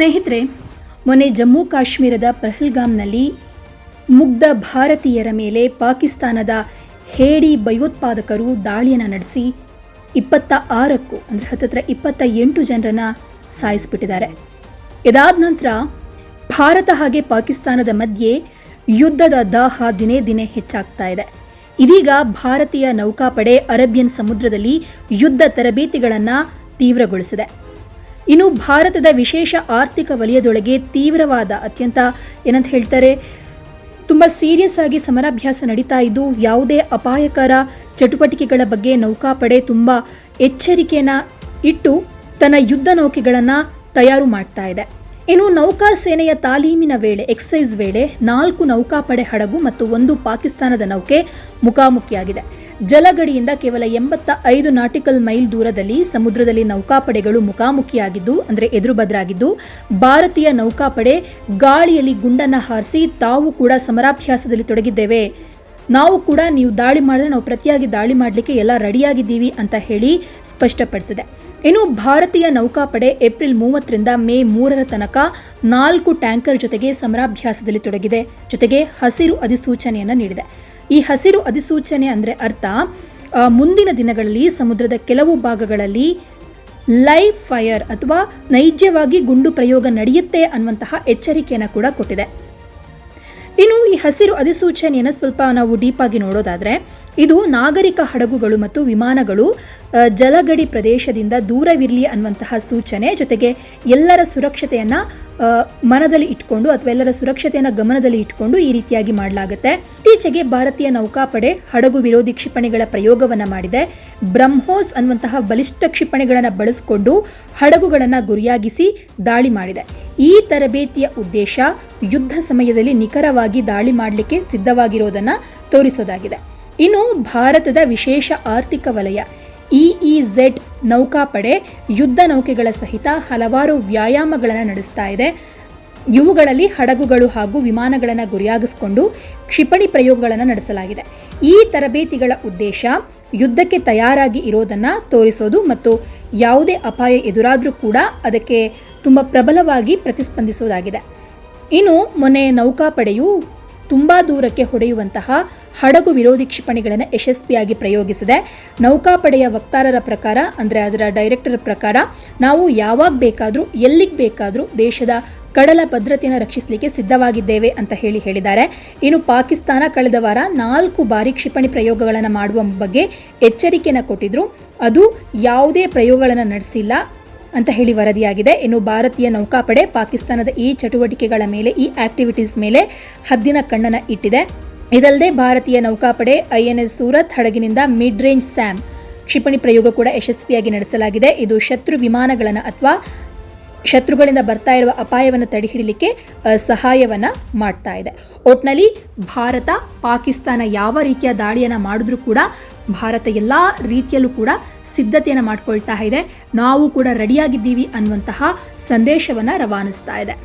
ಸ್ನೇಹಿತರೆ, ಮೊನ್ನೆ ಜಮ್ಮು ಕಾಶ್ಮೀರದ ಪಹಲ್ಗಾಮ್ನಲ್ಲಿ ಮುಗ್ಧ ಭಾರತೀಯರ ಮೇಲೆ ಪಾಕಿಸ್ತಾನದ ಹೇಡಿ ಭಯೋತ್ಪಾದಕರು ದಾಳಿಯನ್ನು ನಡೆಸಿ 26ಕ್ಕೂ ಅಂದರೆ ಹತ್ತಿರ 28 ಜನರನ್ನು ಸಾಯಿಸಿಬಿಟ್ಟಿದ್ದಾರೆ. ಇದಾದ ನಂತರ ಭಾರತ ಹಾಗೆ ಪಾಕಿಸ್ತಾನದ ಮಧ್ಯೆ ಯುದ್ಧದ ದಾಹ ದಿನೇ ದಿನೇ ಹೆಚ್ಚಾಗ್ತಾ ಇದೆ. ಇದೀಗ ಭಾರತೀಯ ನೌಕಾಪಡೆ ಅರೇಬಿಯನ್ ಸಮುದ್ರದಲ್ಲಿ ಯುದ್ಧ ತರಬೇತಿಗಳನ್ನು ತೀವ್ರಗೊಳಿಸಿದೆ. ಇನ್ನು ಭಾರತದ ವಿಶೇಷ ಆರ್ಥಿಕ ವಲಯದೊಳಗೆ ತೀವ್ರವಾದ ಅತ್ಯಂತ ಏನಂತ ಹೇಳ್ತಾರೆ, ತುಂಬ ಸೀರಿಯಸ್ ಆಗಿ ಸಮರಾಭ್ಯಾಸ ನಡೀತಾ ಇದ್ದು ಯಾವುದೇ ಅಪಾಯಕರ ಚಟುವಟಿಕೆಗಳ ಬಗ್ಗೆ ನೌಕಾಪಡೆ ತುಂಬ ಎಚ್ಚರಿಕೆಯನ್ನು ಇಟ್ಟು ತನ್ನ ಯುದ್ಧ ನೌಕೆಗಳನ್ನು ತಯಾರು ಮಾಡ್ತಾ ಇದೆ. ಇನ್ನು ನೌಕಾ ಸೇನೆಯ ತಾಲೀಮಿನ ವೇಳೆ ಎಕ್ಸೈಸ್ ವೇಳೆ 4 ನೌಕಾಪಡೆ ಹಡಗು ಮತ್ತು 1 ಪಾಕಿಸ್ತಾನದ ನೌಕೆ ಮುಖಾಮುಖಿಯಾಗಿದೆ. ಜಲಗಡಿಯಿಂದ ಕೇವಲ 85 ನಾಟಿಕಲ್ ಮೈಲ್ ದೂರದಲ್ಲಿ ಸಮುದ್ರದಲ್ಲಿ ನೌಕಾಪಡೆಗಳು ಮುಖಾಮುಖಿಯಾಗಿದ್ದು ಅಂದರೆ ಎದುರುಬದ್ರಾಗಿದ್ದು, ಭಾರತೀಯ ನೌಕಾಪಡೆ ಗಾಳಿಯಲ್ಲಿ ಗುಂಡನ್ನು ಹಾರಿಸಿ ತಾವು ಕೂಡ ಸಮರಾಭ್ಯಾಸದಲ್ಲಿ ತೊಡಗಿದ್ದೇವೆ, ನಾವು ಕೂಡ ನೀವು ದಾಳಿ ಮಾಡಿದ್ರೆ ನಾವು ಪ್ರತಿಯಾಗಿ ದಾಳಿ ಮಾಡಲಿಕ್ಕೆ ಎಲ್ಲ ರೆಡಿಯಾಗಿದ್ದೀವಿ ಅಂತ ಹೇಳಿ ಸ್ಪಷ್ಟಪಡಿಸಿದೆ. ಇನ್ನು ಭಾರತೀಯ ನೌಕಾಪಡೆ ಏಪ್ರಿಲ್ 30ರಿಂದ ಮೇ 3ರ ತನಕ 4 ಟ್ಯಾಂಕರ್ ಜೊತೆಗೆ ಸಮರಾಭ್ಯಾಸದಲ್ಲಿ ತೊಡಗಿದೆ. ಜೊತೆಗೆ ಹಸಿರು ಅಧಿಸೂಚನೆಯನ್ನು ನೀಡಿದೆ. ಈ ಹಸಿರು ಅಧಿಸೂಚನೆ ಅಂದರೆ ಅರ್ಥ ಮುಂದಿನ ದಿನಗಳಲ್ಲಿ ಸಮುದ್ರದ ಕೆಲವು ಭಾಗಗಳಲ್ಲಿ ಲೈವ್ ಫೈರ್ ಅಥವಾ ನೈಜವಾಗಿ ಗುಂಡು ಪ್ರಯೋಗ ನಡೆಯುತ್ತೆ ಅನ್ನುವಂತಹ ಎಚ್ಚರಿಕೆಯನ್ನು ಕೂಡ ಕೊಟ್ಟಿದೆ. ಇನ್ನು ಈ ಹಸಿರು ಅಧಿಸೂಚನೆಯನ್ನು ಸ್ವಲ್ಪ ನಾವು ಡೀಪಾಗಿ ನೋಡೋದಾದರೆ, ಇದು ನಾಗರಿಕ ಹಡಗುಗಳು ಮತ್ತು ವಿಮಾನಗಳು ಜಲಗಡಿ ಪ್ರದೇಶದಿಂದ ದೂರವಿರಲಿ ಅನ್ನುವಂತಹ ಸೂಚನೆ, ಜೊತೆಗೆ ಎಲ್ಲರ ಸುರಕ್ಷತೆಯನ್ನು ಮನದಲ್ಲಿ ಇಟ್ಕೊಂಡು ಅಥವಾ ಎಲ್ಲರ ಸುರಕ್ಷತೆಯನ್ನು ಗಮನದಲ್ಲಿ ಇಟ್ಕೊಂಡು ಈ ರೀತಿಯಾಗಿ ಮಾಡಲಾಗುತ್ತೆ. ಇತ್ತೀಚೆಗೆ ಭಾರತೀಯ ನೌಕಾಪಡೆ ಹಡಗು ವಿರೋಧಿ ಕ್ಷಿಪಣಿಗಳ ಪ್ರಯೋಗವನ್ನು ಮಾಡಿದೆ. ಬ್ರಹ್ಮೋಸ್ ಅನ್ನುವಂತಹ ಬಲಿಷ್ಠ ಕ್ಷಿಪಣಿಗಳನ್ನು ಬಳಸಿಕೊಂಡು ಹಡಗುಗಳನ್ನು ಗುರಿಯಾಗಿಸಿ ದಾಳಿ ಮಾಡಿದೆ. ಈ ತರಬೇತಿಯ ಉದ್ದೇಶ ಯುದ್ಧ ಸಮಯದಲ್ಲಿ ನಿಖರವಾಗಿ ದಾಳಿ ಮಾಡಲಿಕ್ಕೆ ಸಿದ್ಧವಾಗಿರೋದನ್ನು ತೋರಿಸೋದಾಗಿದೆ. ಇನ್ನು ಭಾರತದ ವಿಶೇಷ ಆರ್ಥಿಕ ವಲಯ EEZ ನೌಕಾಪಡೆ ಯುದ್ಧ ನೌಕೆಗಳ ಸಹಿತ ಹಲವಾರು ವ್ಯಾಯಾಮಗಳನ್ನು ನಡೆಸ್ತಾ ಇದೆ. ಇವುಗಳಲ್ಲಿ ಹಡಗುಗಳು ಹಾಗೂ ವಿಮಾನಗಳನ್ನು ಗುರಿಯಾಗಿಸಿಕೊಂಡು ಕ್ಷಿಪಣಿ ಪ್ರಯೋಗಗಳನ್ನು ನಡೆಸಲಾಗಿದೆ. ಈ ತರಬೇತಿಗಳ ಉದ್ದೇಶ ಯುದ್ಧಕ್ಕೆ ತಯಾರಾಗಿ ಇರೋದನ್ನು ತೋರಿಸೋದು ಮತ್ತು ಯಾವುದೇ ಅಪಾಯ ಎದುರಾದರೂ ಕೂಡ ಅದಕ್ಕೆ ತುಂಬ ಪ್ರಬಲವಾಗಿ ಪ್ರತಿಸ್ಪಂದಿಸೋದಾಗಿದೆ. ಇನ್ನು ಮೊನ್ನೆ ನೌಕಾಪಡೆಯು ತುಂಬ ದೂರಕ್ಕೆ ಹೊಡೆಯುವಂತಹ ಹಡಗು ವಿರೋಧಿ ಕ್ಷಿಪಣಿಗಳನ್ನು ಯಶಸ್ವಿಯಾಗಿ ಪ್ರಯೋಗಿಸಿದೆ. ನೌಕಾಪಡೆಯ ವಕ್ತಾರರ ಪ್ರಕಾರ ಅಂದರೆ ಅದರ ಡೈರೆಕ್ಟರ್ ಪ್ರಕಾರ, ನಾವು ಯಾವಾಗ ಬೇಕಾದರೂ ಎಲ್ಲಿಗೆ ಬೇಕಾದರೂ ದೇಶದ ಕಡಲ ಭದ್ರತೆಯನ್ನು ರಕ್ಷಿಸಲಿಕ್ಕೆ ಸಿದ್ಧವಾಗಿದ್ದೇವೆ ಅಂತ ಹೇಳಿದ್ದಾರೆ. ಇನ್ನು ಪಾಕಿಸ್ತಾನ ಕಳೆದ ವಾರ 4 ಬಾರಿ ಕ್ಷಿಪಣಿ ಪ್ರಯೋಗಗಳನ್ನು ಮಾಡುವ ಬಗ್ಗೆ ಎಚ್ಚರಿಕೆಯನ್ನು ಕೊಟ್ಟಿದ್ರು. ಅದು ಯಾವುದೇ ಪ್ರಯೋಗಗಳನ್ನು ನಡೆಸಿಲ್ಲ ಅಂತ ಹೇಳಿ ವರದಿಯಾಗಿದೆ. ಇನ್ನು ಭಾರತೀಯ ನೌಕಾಪಡೆ ಪಾಕಿಸ್ತಾನದ ಈ ಚಟುವಟಿಕೆಗಳ ಮೇಲೆ, ಈ ಆಕ್ಟಿವಿಟೀಸ್ ಮೇಲೆ ಹದ್ದಿನ ಕಣ್ಣನ್ನು ಇಟ್ಟಿದೆ. ಇದಲ್ಲದೆ ಭಾರತೀಯ ನೌಕಾಪಡೆ INS ಸೂರತ್ ಹಡಗಿನಿಂದ ಮಿಡ್ ರೇಂಜ್ ಸ್ಯಾಮ್ ಕ್ಷಿಪಣಿ ಪ್ರಯೋಗ ಕೂಡ ಯಶಸ್ವಿಯಾಗಿ ನಡೆಸಲಾಗಿದೆ. ಇದು ಶತ್ರು ವಿಮಾನಗಳನ್ನು ಅಥವಾ ಶತ್ರುಗಳಿಂದ ಬರ್ತಾ ಇರುವ ಅಪಾಯವನ್ನು ತಡೆಹಿಡಲಿಕ್ಕೆ ಸಹಾಯವನ್ನು ಮಾಡ್ತಾ ಇದೆ. ಒಟ್ನಲ್ಲಿ ಭಾರತ ಪಾಕಿಸ್ತಾನ ಯಾವ ರೀತಿಯ ದಾಳಿಯನ್ನು ಮಾಡಿದ್ರೂ ಕೂಡ ಭಾರತ ಎಲ್ಲ ರೀತಿಯಲ್ಲೂ ಕೂಡ ಸಿದ್ಧತೆಯನ್ನು ಮಾಡ್ಕೊಳ್ತಾ ಇದೆ. ನಾವು ಕೂಡ ರೆಡಿಯಾಗಿದ್ದೀವಿ ಅನ್ನುವಂತಹ ಸಂದೇಶವನ್ನು ರವಾನಿಸ್ತಾ ಇದೆ.